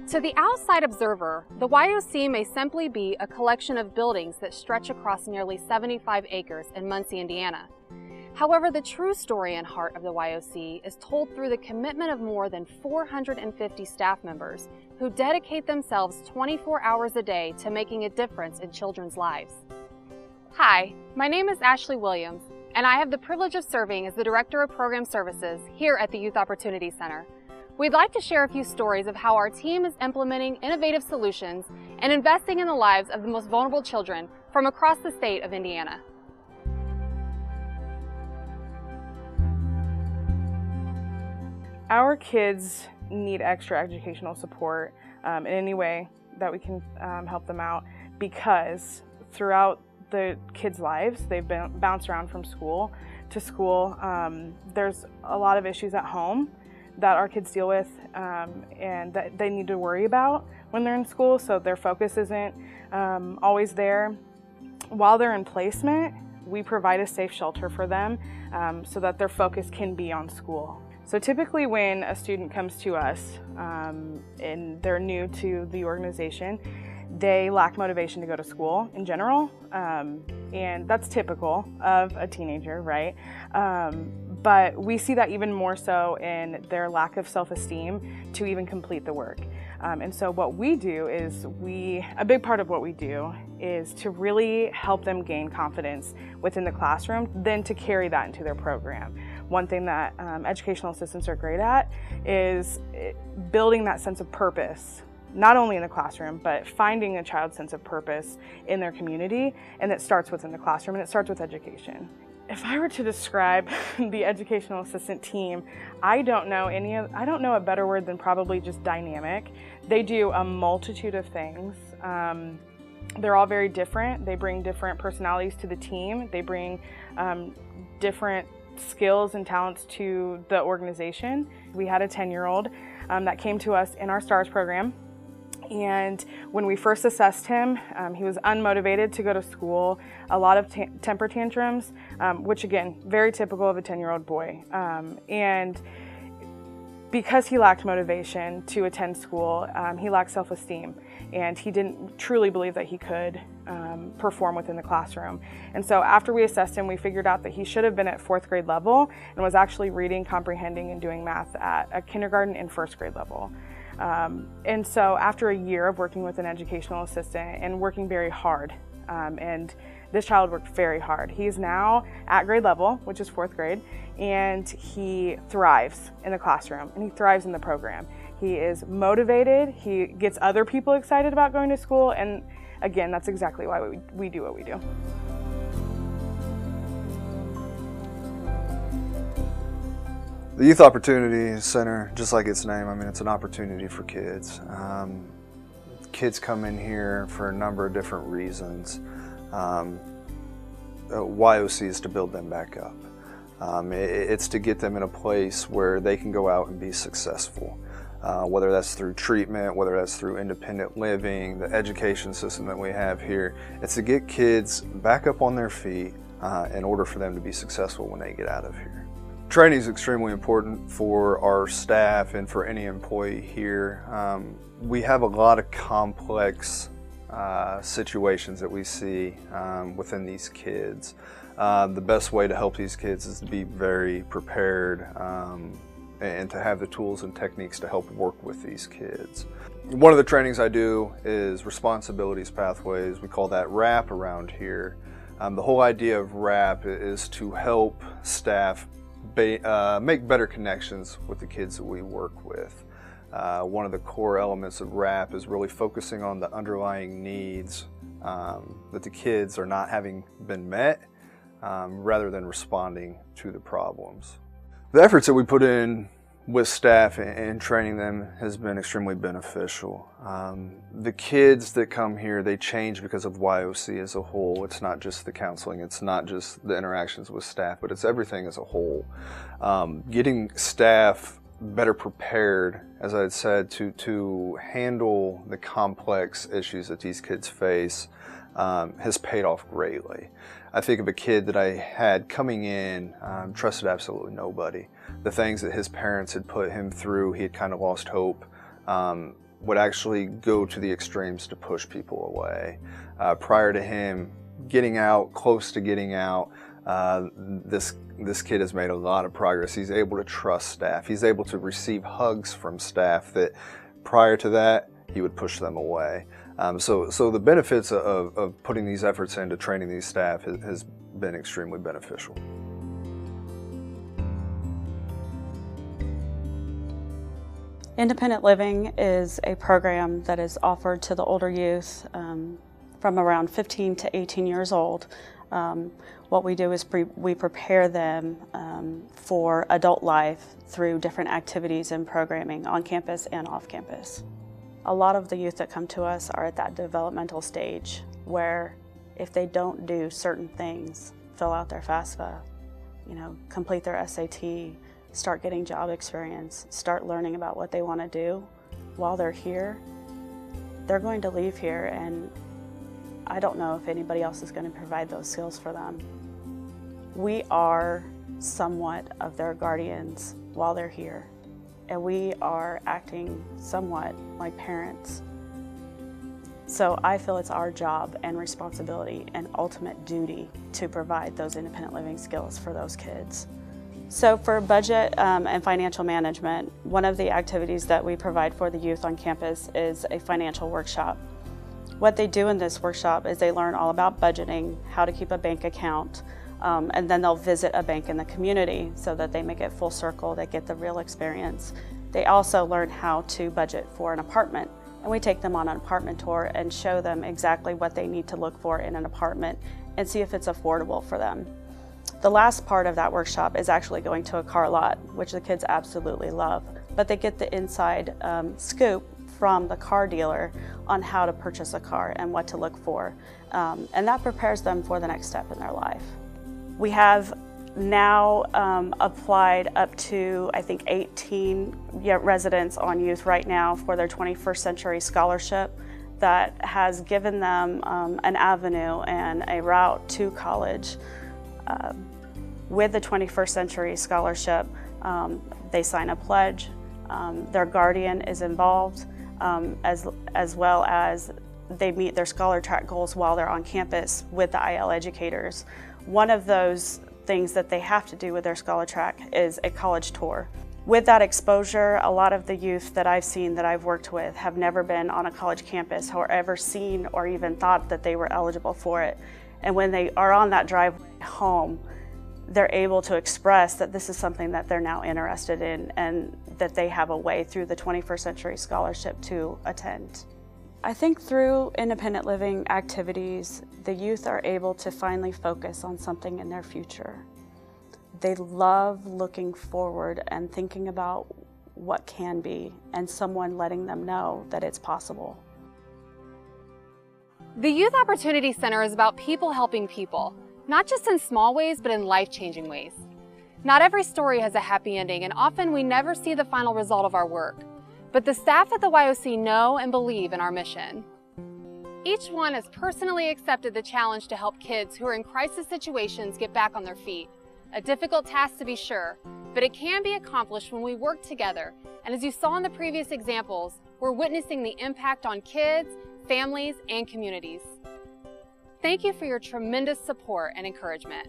To the outside observer, the YOC may simply be a collection of buildings that stretch across nearly 75 acres in Muncie, Indiana. However, the true story and heart of the YOC is told through the commitment of more than 450 staff members who dedicate themselves 24 hours a day to making a difference in children's lives. Hi, my name is Ashley Williams, and I have the privilege of serving as the Director of Program Services here at the Youth Opportunity Center. We'd like to share a few stories of how our team is implementing innovative solutions and investing in the lives of the most vulnerable children from across the state of Indiana. Our kids need extra educational support in any way that we can help them out, because throughout the kids' lives, they've been bounced around from school to school. There's a lot of issues at home that our kids deal with and that they need to worry about when they're in school, so their focus isn't always there. While they're in placement, we provide a safe shelter for them so that their focus can be on school. So typically when a student comes to us and they're new to the organization, they lack motivation to go to school in general, and that's typical of a teenager, right? But we see that even more so in their lack of self-esteem to even complete the work. And so what we do is a big part of what we do is to really help them gain confidence within the classroom, then to carry that into their program. One thing that educational assistants are great at is building that sense of purpose, not only in the classroom, but finding a child's sense of purpose in their community, and it starts within the classroom, and it starts with education. If I were to describe the educational assistant team, I don't know a better word than probably just dynamic. They do a multitude of things. They're all very different. They bring different personalities to the team. They bring different skills and talents to the organization. We had a 10-year-old that came to us in our STARS program. And when we first assessed him, he was unmotivated to go to school, a lot of temper tantrums, which again, very typical of a 10-year-old boy. And because he lacked motivation to attend school, he lacked self-esteem, and he didn't truly believe that he could perform within the classroom. And so after we assessed him, we figured out that he should have been at 4th grade level and was actually reading, comprehending, and doing math at a kindergarten and 1st grade level. And so after a year of working with an educational assistant and working very hard, and this child worked very hard. He's now at grade level, which is 4th grade, and he thrives in the classroom and he thrives in the program. He is motivated, he gets other people excited about going to school, and again, that's exactly why we do what we do. The Youth Opportunity Center, just like its name, I mean, it's an opportunity for kids. Kids come in here for a number of different reasons. YOC is to build them back up. It's to get them in a place where they can go out and be successful. Whether that's through treatment, whether that's through independent living, the education system that we have here. It's to get kids back up on their feet in order for them to be successful when they get out of here. Training is extremely important for our staff and for any employee here. We have a lot of complex situations that we see within these kids. The best way to help these kids is to be very prepared and to have the tools and techniques to help work with these kids. One of the trainings I do is responsibilities pathways. We call that RAP around here. The whole idea of RAP is to help staff make better connections with the kids that we work with. One of the core elements of RAP is really focusing on the underlying needs that the kids are not having been met, rather than responding to the problems. The efforts that we put in with staff and training them has been extremely beneficial. The kids that come here, they change because of YOC as a whole. It's not just the counseling, it's not just the interactions with staff, but it's everything as a whole. Getting staff better prepared, as I had said, to handle the complex issues that these kids face has paid off greatly. I think of a kid that I had coming in, trusted absolutely nobody. The things that his parents had put him through, he had kind of lost hope, would actually go to the extremes to push people away. Prior to him getting out, close to getting out, this kid has made a lot of progress. He's able to trust staff. He's able to receive hugs from staff that prior to that, he would push them away. So the benefits of putting these efforts into training these staff has been extremely beneficial. Independent living is a program that is offered to the older youth from around 15 to 18 years old. What we do is we prepare them for adult life through different activities and programming on campus and off campus. A lot of the youth that come to us are at that developmental stage where if they don't do certain things, fill out their FAFSA, complete their SAT, start getting job experience, start learning about what they want to do while they're here, they're going to leave here, and I don't know if anybody else is going to provide those skills for them. We are somewhat of their guardians while they're here, and we are acting somewhat like parents. So I feel it's our job and responsibility and ultimate duty to provide those independent living skills for those kids. So for budget and financial management, one of the activities that we provide for the youth on campus is a financial workshop. What they do in this workshop is they learn all about budgeting, how to keep a bank account, and then they'll visit a bank in the community so that they make it full circle, they get the real experience. They also learn how to budget for an apartment, and we take them on an apartment tour and show them exactly what they need to look for in an apartment and see if it's affordable for them. The last part of that workshop is actually going to a car lot, which the kids absolutely love, but they get the inside scoop from the car dealer on how to purchase a car and what to look for, and that prepares them for the next step in their life. We have now applied up to, I think, 18 residents on youth right now for their 21st Century Scholarship that has given them an avenue and a route to college. With the 21st Century Scholarship, they sign a pledge, their guardian is involved, as well as they meet their Scholar Track goals while they're on campus with the IL educators. One of those things that they have to do with their Scholar Track is a college tour. With that exposure, a lot of the youth that I've seen, that I've worked with, have never been on a college campus or ever seen or even thought that they were eligible for it. And when they are on that drive home, they're able to express that this is something that they're now interested in and that they have a way through the 21st Century Scholarship to attend. I think through independent living activities, the youth are able to finally focus on something in their future. They love looking forward and thinking about what can be, and someone letting them know that it's possible. The Youth Opportunity Center is about people helping people, not just in small ways, but in life-changing ways. Not every story has a happy ending, and often we never see the final result of our work. But the staff at the YOC know and believe in our mission. Each one has personally accepted the challenge to help kids who are in crisis situations get back on their feet. A difficult task to be sure, but it can be accomplished when we work together. And as you saw in the previous examples, we're witnessing the impact on kids, families, and communities. Thank you for your tremendous support and encouragement.